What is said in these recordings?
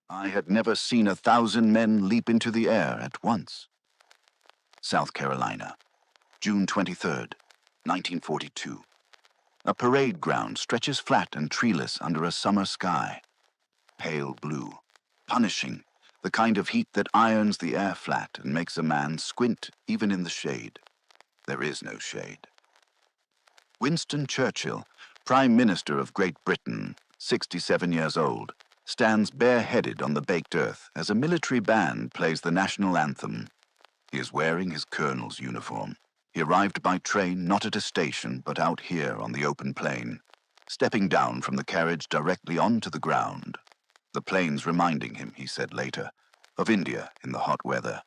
I had never seen 1,000 men leap into the air at once. South Carolina, June 23rd, 1942. A parade ground stretches flat and treeless under a summer sky. Pale blue, punishing, the kind of heat that irons the air flat and makes a man squint even in the shade. There is no shade. Winston Churchill, Prime Minister of Great Britain, 67 years old, stands bareheaded on the baked earth as a military band plays the national anthem. He is wearing his colonel's uniform. He arrived by train not at a station, but out here on the open plain, stepping down from the carriage directly onto the ground. The plains reminding him, he said later, of India in the hot weather.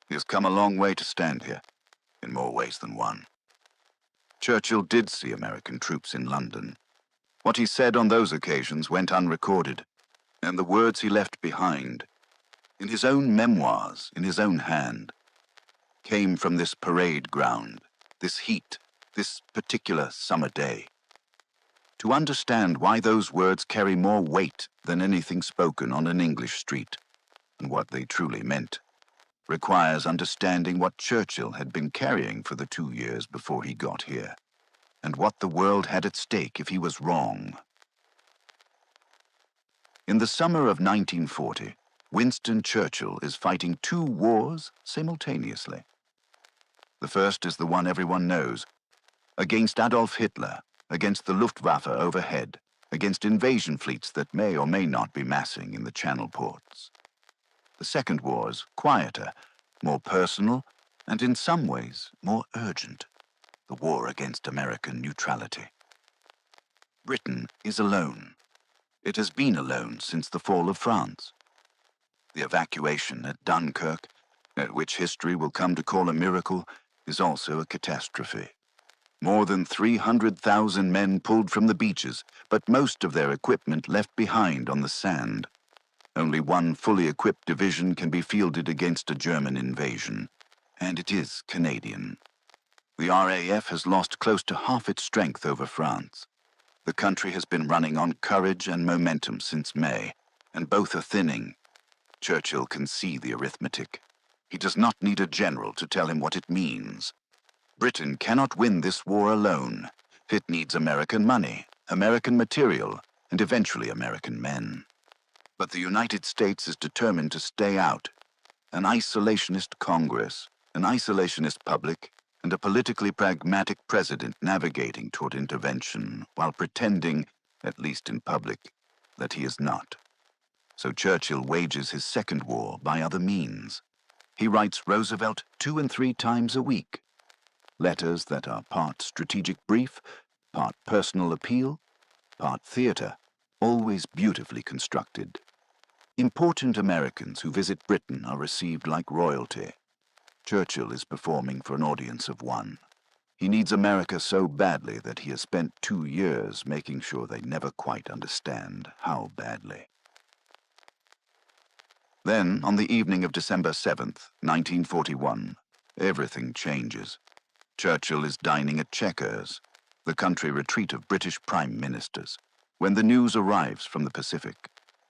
He has come a long way to stand here, in more ways than one. Churchill did see American troops in London. What he said on those occasions went unrecorded, and the words he left behind, in his own memoirs, in his own hand, came from this parade ground, this heat, this particular summer day. To understand why those words carry more weight than anything spoken on an English street, and what they truly meant, requires understanding what Churchill had been carrying for the 2 years before he got here, and what the world had at stake if he was wrong. In the summer of 1940, Winston Churchill is fighting 2 wars simultaneously. The first is the one everyone knows, against Adolf Hitler, against the Luftwaffe overhead, against invasion fleets that may or may not be massing in the Channel ports. The second war is quieter, more personal, and in some ways more urgent, the war against American neutrality. Britain is alone. It has been alone since the fall of France. The evacuation at Dunkirk, at which history will come to call a miracle, is also a catastrophe. More than 300,000 men pulled from the beaches, but most of their equipment left behind on the sand. Only one fully equipped division can be fielded against a German invasion, and it is Canadian. The RAF has lost close to half its strength over France. The country has been running on courage and momentum since May, and both are thinning. Churchill can see the arithmetic. He does not need a general to tell him what it means. Britain cannot win this war alone. It needs American money, American material, and eventually American men. But the United States is determined to stay out. An isolationist Congress, an isolationist public, and a politically pragmatic president navigating toward intervention while pretending, at least in public, that he is not. So Churchill wages his second war by other means. He writes Roosevelt 2 and 3 times a week. Letters that are part strategic brief, part personal appeal, part theater, always beautifully constructed. Important Americans who visit Britain are received like royalty. Churchill is performing for an audience of 1. He needs America so badly that he has spent 2 years making sure they never quite understand how badly. Then, on the evening of December 7th, 1941, everything changes. Churchill is dining at Chequers, the country retreat of British prime ministers, when the news arrives from the Pacific.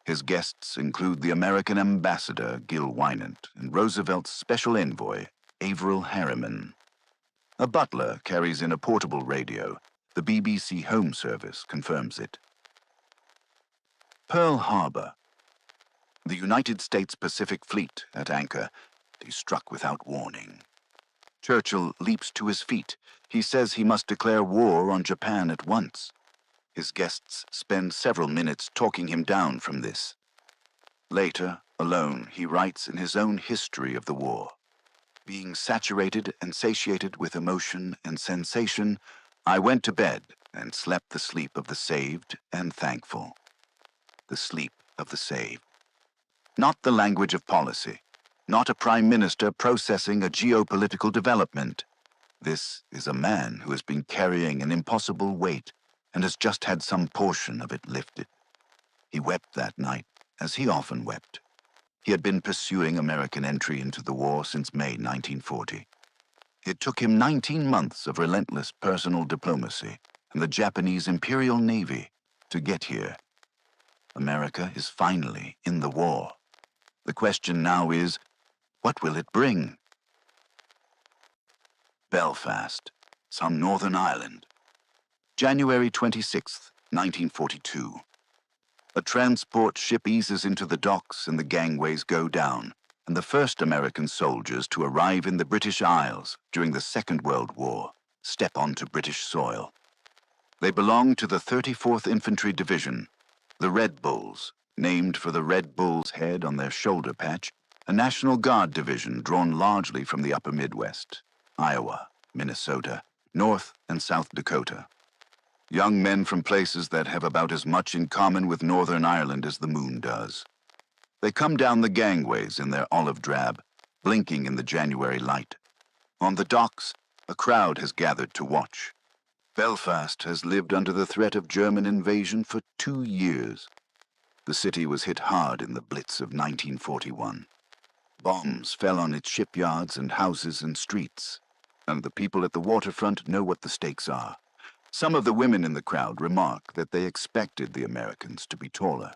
His guests include the American ambassador, Gil Wynant, and Roosevelt's special envoy, Averell Harriman. A butler carries in a portable radio. The BBC Home Service confirms it. Pearl Harbor. The United States Pacific Fleet at anchor. He struck without warning. Churchill leaps to his feet. He says he must declare war on Japan at once. His guests spend several minutes talking him down from this. Later, alone, he writes in his own history of the war. Being saturated and satiated with emotion and sensation, I went to bed and slept the sleep of the saved and thankful. The sleep of the saved. Not the language of policy. Not a prime minister processing a geopolitical development. This is a man who has been carrying an impossible weight and has just had some portion of it lifted. He wept that night, as he often wept. He had been pursuing American entry into the war since May 1940. It took him 19 months of relentless personal diplomacy and the Japanese Imperial Navy to get here. America is finally in the war. The question now is, what will it bring? Belfast, some Northern Ireland. January 26th, 1942. A transport ship eases into the docks and the gangways go down, and the first American soldiers to arrive in the British Isles during the Second World War step onto British soil. They belong to the 34th Infantry Division, the Red Bulls, named for the Red Bull's head on their shoulder patch, a National Guard division drawn largely from the upper Midwest, Iowa, Minnesota, North and South Dakota. Young men from places that have about as much in common with Northern Ireland as the moon does. They come down the gangways in their olive drab, blinking in the January light. On the docks, a crowd has gathered to watch. Belfast has lived under the threat of German invasion for 2 years. The city was hit hard in the Blitz of 1941. Bombs fell on its shipyards and houses and streets, and the people at the waterfront know what the stakes are. Some of the women in the crowd remark that they expected the Americans to be taller.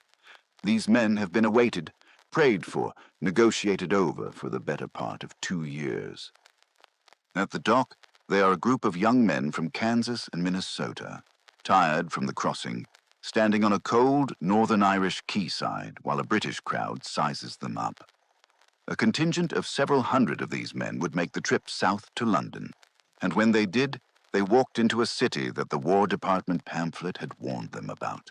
These men have been awaited, prayed for, negotiated over for the better part of 2 years. At the dock, they are a group of young men from Kansas and Minnesota, tired from the crossing, standing on a cold Northern Irish quayside while a British crowd sizes them up. A contingent of several hundred of these men would make the trip south to London, and when they did, they walked into a city that the War Department pamphlet had warned them about.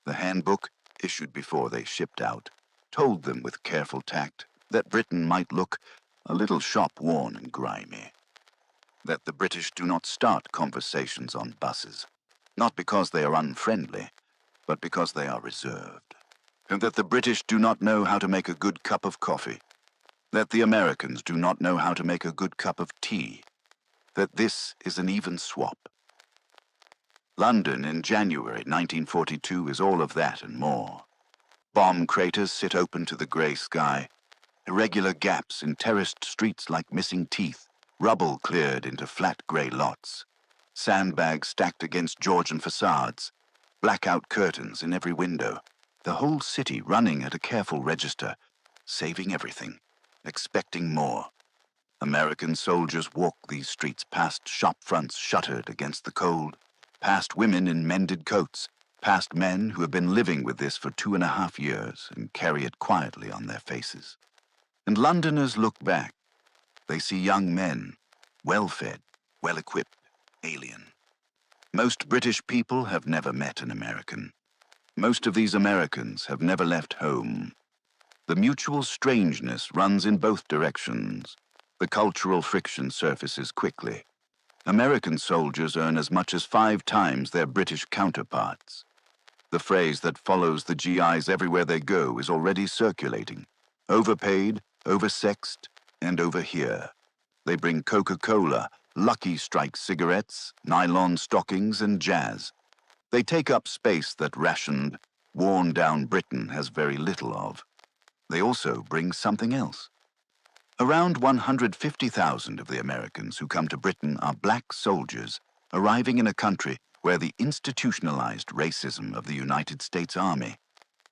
The handbook, issued before they shipped out, told them with careful tact that Britain might look a little shop-worn and grimy. That the British do not start conversations on buses, not because they are unfriendly, but because they are reserved. And that the British do not know how to make a good cup of coffee. That the Americans do not know how to make a good cup of tea. That this is an even swap. London in January 1942 is all of that and more. Bomb craters sit open to the grey sky, irregular gaps in terraced streets like missing teeth, rubble cleared into flat grey lots, sandbags stacked against Georgian facades, blackout curtains in every window, the whole city running at a careful register, saving everything, expecting more. American soldiers walk these streets past shop fronts shuttered against the cold, past women in mended coats, past men who have been living with this for 2.5 years and carry it quietly on their faces. And Londoners look back. They see young men, well-fed, well-equipped, alien. Most British people have never met an American. Most of these Americans have never left home. The mutual strangeness runs in both directions. The cultural friction surfaces quickly. American soldiers earn as much as 5 times their British counterparts. The phrase that follows the GIs everywhere they go is already circulating. Overpaid, oversexed, and over here. They bring Coca-Cola, Lucky Strike cigarettes, nylon stockings, and jazz. They take up space that rationed, worn-down Britain has very little of. They also bring something else. Around 150,000 of the Americans who come to Britain are black soldiers arriving in a country where the institutionalized racism of the United States Army,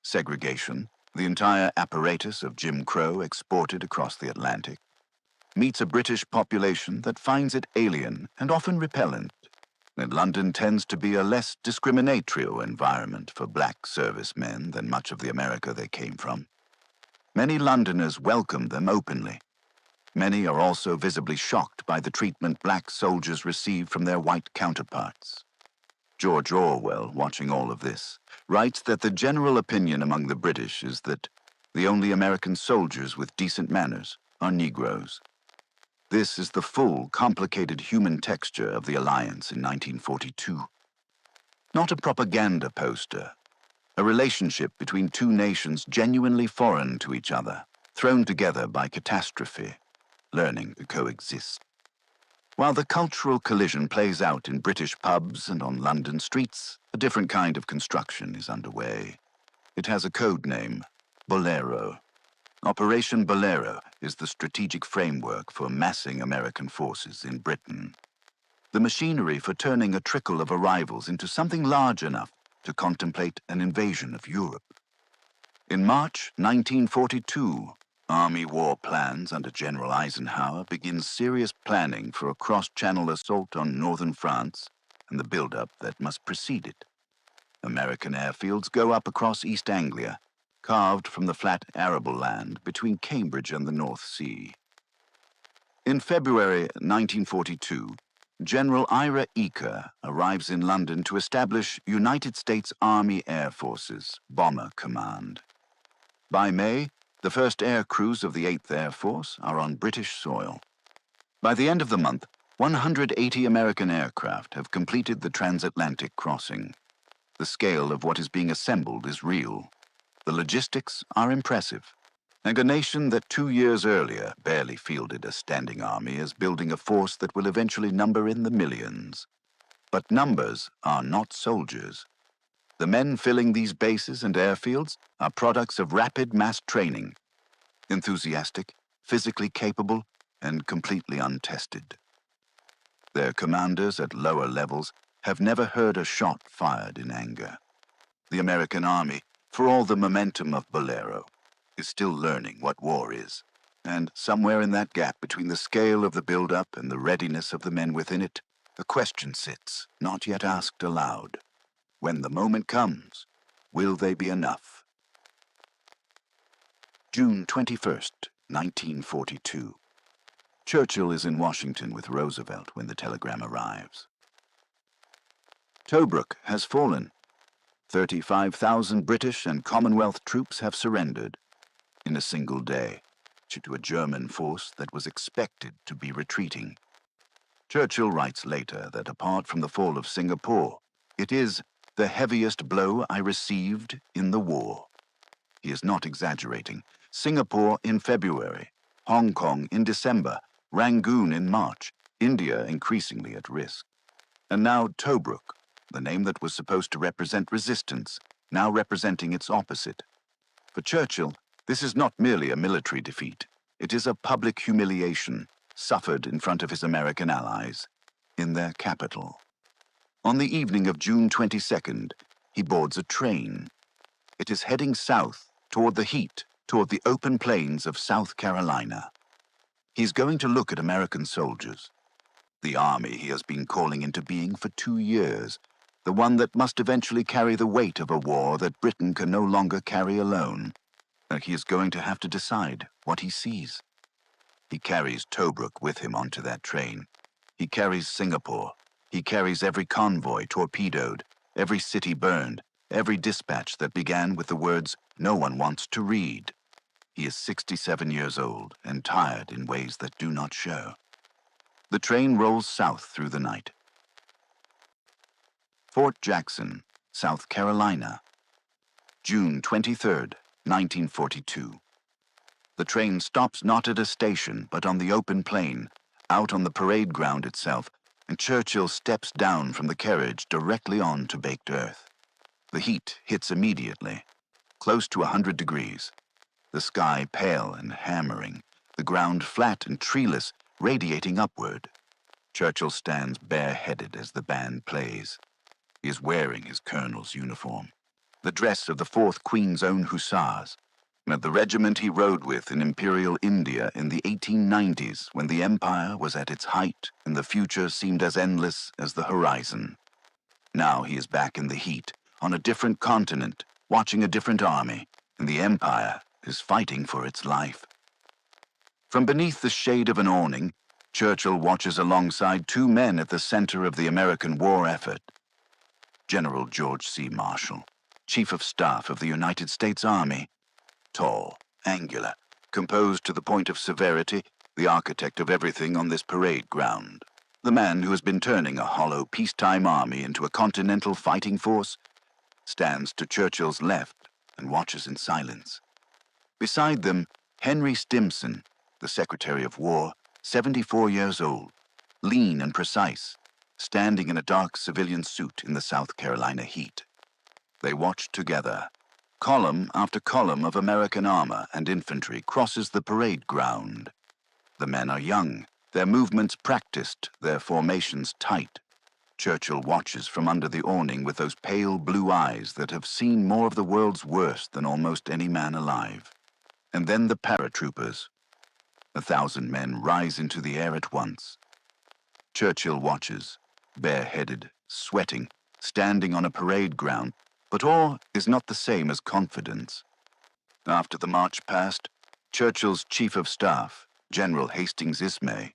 segregation, the entire apparatus of Jim Crow exported across the Atlantic, meets a British population that finds it alien and often repellent, and London tends to be a less discriminatory environment for black servicemen than much of the America they came from. Many Londoners welcome them openly. Many are also visibly shocked by the treatment black soldiers receive from their white counterparts. George Orwell, watching all of this, writes that the general opinion among the British is that the only American soldiers with decent manners are Negroes. This is the full, complicated human texture of the alliance in 1942. Not a propaganda poster, a relationship between two nations genuinely foreign to each other, thrown together by catastrophe, learning to coexist. While the cultural collision plays out in British pubs and on London streets, a different kind of construction is underway. It has a code name, Bolero. Operation Bolero is the strategic framework for massing American forces in Britain. The machinery for turning a trickle of arrivals into something large enough to contemplate an invasion of Europe. In March 1942, Army war plans under General Eisenhower begin serious planning for a cross-channel assault on northern France and the buildup that must precede it. American airfields go up across East Anglia, carved from the flat arable land between Cambridge and the North Sea. In February 1942, General Ira Eaker arrives in London to establish United States Army Air Forces Bomber Command. By May, the first air crews of the 8th Air Force are on British soil. By the end of the month, 180 American aircraft have completed the transatlantic crossing. The scale of what is being assembled is real. The logistics are impressive. And a nation that 2 years earlier barely fielded a standing army is building a force that will eventually number in the millions. But numbers are not soldiers. The men filling these bases and airfields are products of rapid mass training, enthusiastic, physically capable, and completely untested. Their commanders at lower levels have never heard a shot fired in anger. The American army, for all the momentum of Bolero, is still learning what war is. And somewhere in that gap between the scale of the build-up and the readiness of the men within it, a question sits, not yet asked aloud. When the moment comes, will they be enough? June 21st, 1942. Churchill is in Washington with Roosevelt when the telegram arrives. Tobruk has fallen. 35,000 British and Commonwealth troops have surrendered in a single day to a German force that was expected to be retreating. Churchill writes later that apart from the fall of Singapore, it is the heaviest blow I received in the war. He is not exaggerating. Singapore in February, Hong Kong in December, Rangoon in March, India increasingly at risk. And now Tobruk, the name that was supposed to represent resistance, now representing its opposite. For Churchill, this is not merely a military defeat. It is a public humiliation suffered in front of his American allies, in their capital. On the evening of June 22nd, he boards a train. It is heading south, toward the heat, toward the open plains of South Carolina. He's going to look at American soldiers, the army he has been calling into being for 2 years, the one that must eventually carry the weight of a war that Britain can no longer carry alone. And he is going to have to decide what he sees. He carries Tobruk with him onto that train. He carries Singapore. He carries every convoy torpedoed, every city burned, every dispatch that began with the words, "No one wants to read." He is 67 years old and tired in ways that do not show. The train rolls south through the night. Fort Jackson, South Carolina, June 23rd, 1942. The train stops not at a station, but on the open plain, out on the parade ground itself, and Churchill steps down from the carriage directly on to baked earth. The heat hits immediately, close to 100 degrees. The sky pale and hammering, the ground flat and treeless, radiating upward. Churchill stands bareheaded as the band plays. He is wearing his colonel's uniform, the dress of the 4th Queen's Own Hussars, and the regiment he rode with in Imperial India in the 1890s when the empire was at its height and the future seemed as endless as the horizon. Now he is back in the heat, on a different continent, watching a different army, and the empire is fighting for its life. From beneath the shade of an awning, Churchill watches alongside 2 men at the center of the American war effort. General George C. Marshall, Chief of Staff of the United States Army, tall, angular, composed to the point of severity, the architect of everything on this parade ground, the man who has been turning a hollow peacetime army into a continental fighting force, stands to Churchill's left and watches in silence. Beside them, Henry Stimson, the Secretary of War, 74 years old, lean and precise, standing in a dark civilian suit in the South Carolina heat. They watch together. Column after column of American armor and infantry crosses the parade ground. The men are young, their movements practiced, their formations tight. Churchill watches from under the awning with those pale blue eyes that have seen more of the world's worst than almost any man alive. And then the paratroopers. 1,000 men rise into the air at once. Churchill watches, bareheaded, sweating, standing on a parade ground, but awe is not the same as confidence. After the march past, Churchill's chief of staff, General Hastings Ismay,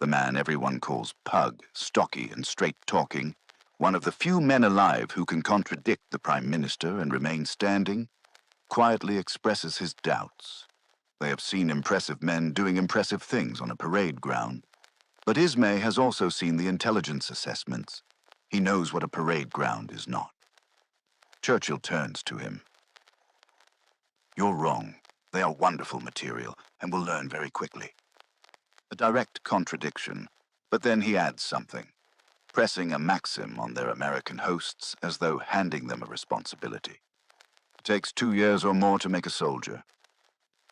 the man everyone calls Pug, stocky and straight-talking, one of the few men alive who can contradict the Prime Minister and remain standing, quietly expresses his doubts. They have seen impressive men doing impressive things on a parade ground, but Ismay has also seen the intelligence assessments. He knows what a parade ground is not. Churchill turns to him. "You're wrong. They are wonderful material and will learn very quickly." A direct contradiction, but then he adds something, pressing a maxim on their American hosts as though handing them a responsibility. It takes 2 years or more to make a soldier.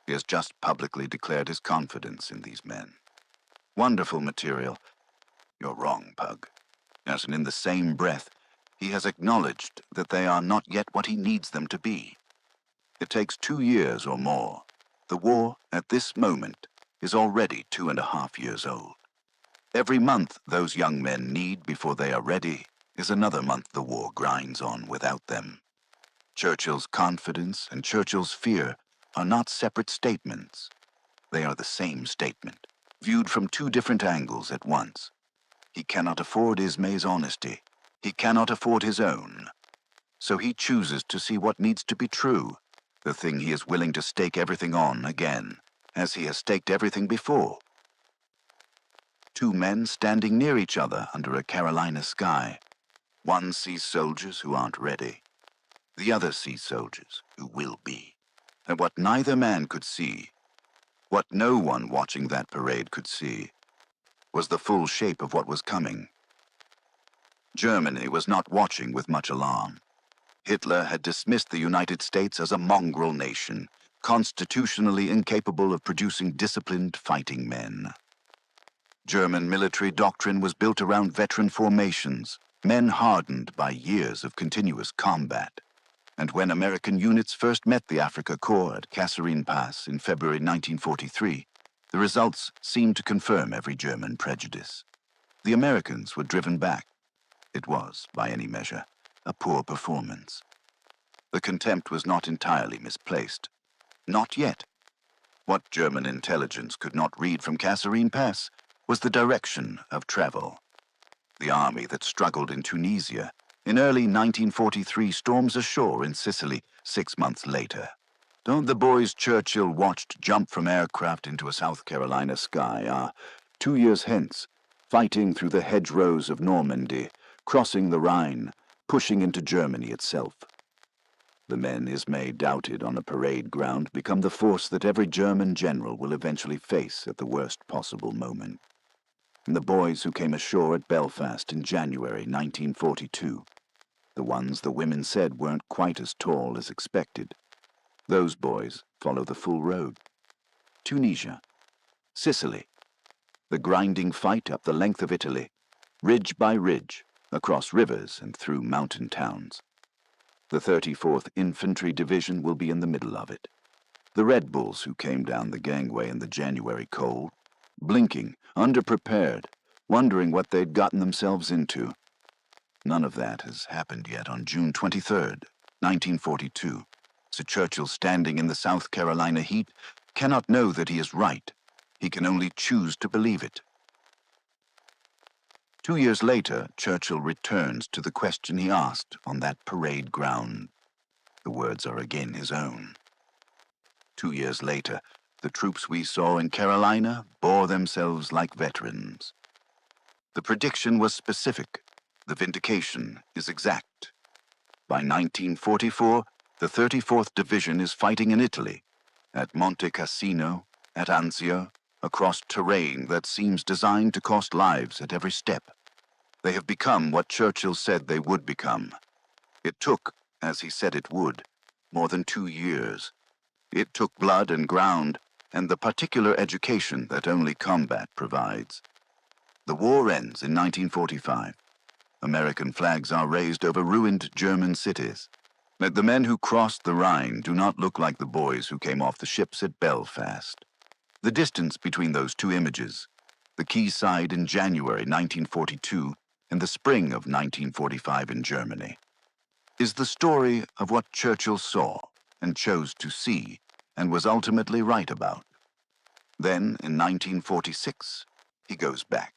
He has just publicly declared his confidence in these men. Wonderful material. You're wrong, Pug. Yes, and in the same breath, he has acknowledged that they are not yet what he needs them to be. It takes 2 years or more. The war, at this moment, is already 2.5 years old. Every month those young men need before they are ready is another month the war grinds on without them. Churchill's confidence and Churchill's fear are not separate statements. They are the same statement, viewed from 2 different angles at once. He cannot afford Ismay's honesty. He cannot afford his own. So he chooses to see what needs to be true, the thing he is willing to stake everything on again, as he has staked everything before. 2 men standing near each other under a Carolina sky. One sees soldiers who aren't ready. The other sees soldiers who will be. And what neither man could see, what no one watching that parade could see, was the full shape of what was coming. Germany was not watching with much alarm. Hitler had dismissed the United States as a mongrel nation, constitutionally incapable of producing disciplined fighting men. German military doctrine was built around veteran formations, men hardened by years of continuous combat. And when American units first met the Afrika Korps at Kasserine Pass in February 1943, the results seemed to confirm every German prejudice. The Americans were driven back. It was, by any measure, a poor performance. The contempt was not entirely misplaced. Not yet. What German intelligence could not read from Kasserine Pass was the direction of travel. The army that struggled in Tunisia in early 1943 storms ashore in Sicily 6 months later. Don't the boys Churchill watched jump from aircraft into a South Carolina sky are, 2 years hence, fighting through the hedgerows of Normandy, crossing the Rhine, pushing into Germany itself. The men Ismay doubted on a parade ground become the force that every German general will eventually face at the worst possible moment. And the boys who came ashore at Belfast in January 1942, the ones the women said weren't quite as tall as expected, those boys follow the full road. Tunisia, Sicily, the grinding fight up the length of Italy, ridge by ridge, across rivers and through mountain towns. The 34th Infantry Division will be in the middle of it. The Red Bulls who came down the gangway in the January cold, blinking, underprepared, wondering what they'd gotten themselves into. None of that has happened yet on June 23rd, 1942. Sir Churchill, standing in the South Carolina heat, cannot know that he is right. He can only choose to believe it. 2 years later, Churchill returns to the question he asked on that parade ground. The words are again his own. 2 years later, the troops we saw in Carolina bore themselves like veterans. The prediction was specific. The vindication is exact. By 1944, the 34th Division is fighting in Italy, at Monte Cassino, at Anzio, across terrain that seems designed to cost lives at every step. They have become what Churchill said they would become. It took, as he said it would, more than 2 years. It took blood and ground, and the particular education that only combat provides. The war ends in 1945. American flags are raised over ruined German cities. But the men who crossed the Rhine do not look like the boys who came off the ships at Belfast. The distance between those two images, the quayside in January 1942 and the spring of 1945 in Germany, is the story of what Churchill saw and chose to see and was ultimately right about. Then, in 1946, he goes back.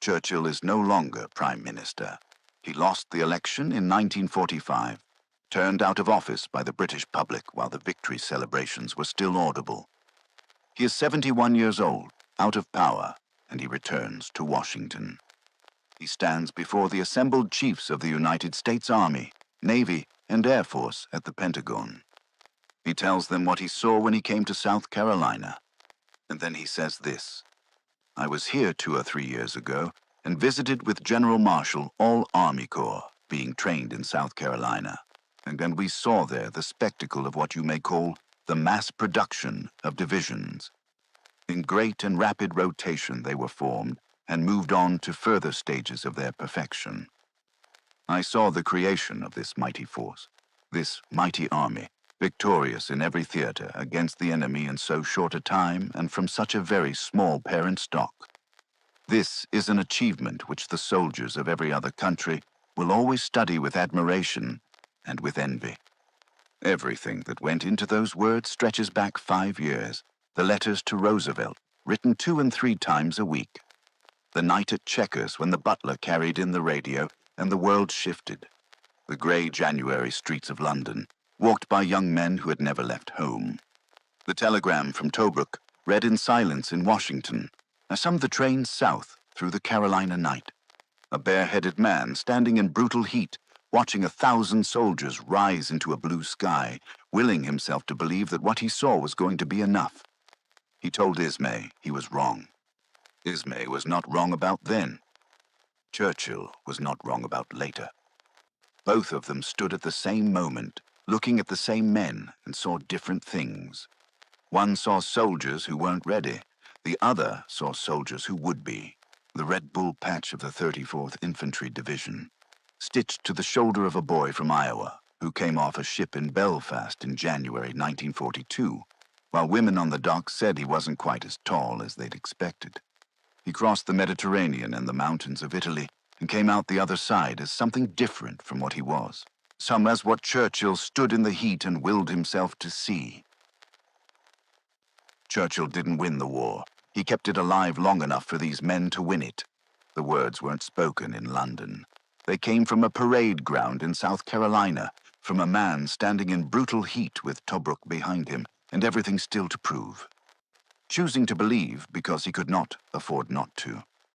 Churchill is no longer Prime Minister. He lost the election in 1945, turned out of office by the British public while the victory celebrations were still audible. He is 71 years old, out of power, and he returns to Washington. He stands before the assembled chiefs of the United States Army, Navy, and Air Force at the Pentagon. He tells them what he saw when he came to South Carolina. And then he says this: "I was here 2 or 3 years ago and visited with General Marshall all Army Corps being trained in South Carolina. And then we saw there the spectacle of what you may call the mass production of divisions. In great and rapid rotation they were formed and moved on to further stages of their perfection. I saw the creation of this mighty force, this mighty army, victorious in every theater against the enemy in so short a time and from such a very small parent stock. This is an achievement which the soldiers of every other country will always study with admiration and with envy." Everything that went into those words stretches back 5 years. The letters to Roosevelt, written 2 and 3 times a week. The night at Chequers when the butler carried in the radio and the world shifted. The grey January streets of London, walked by young men who had never left home. The telegram from Tobruk, read in silence in Washington, as some of the trains south through the Carolina night. A bareheaded man standing in brutal heat, watching 1,000 soldiers rise into a blue sky, willing himself to believe that what he saw was going to be enough. He told Ismay he was wrong. Ismay was not wrong about then. Churchill was not wrong about later. Both of them stood at the same moment, looking at the same men, and saw different things. One saw soldiers who weren't ready. The other saw soldiers who would be. The Red Bull patch of the 34th Infantry Division, stitched to the shoulder of a boy from Iowa who came off a ship in Belfast in January 1942, while women on the dock said he wasn't quite as tall as they'd expected. He crossed the Mediterranean and the mountains of Italy and came out the other side as something different from what he was, some as what Churchill stood in the heat and willed himself to see. Churchill didn't win the war. He kept it alive long enough for these men to win it. The words weren't spoken in London. They came from a parade ground in South Carolina, from a man standing in brutal heat with Tobruk behind him, and everything still to prove. Choosing to believe because he could not afford not to.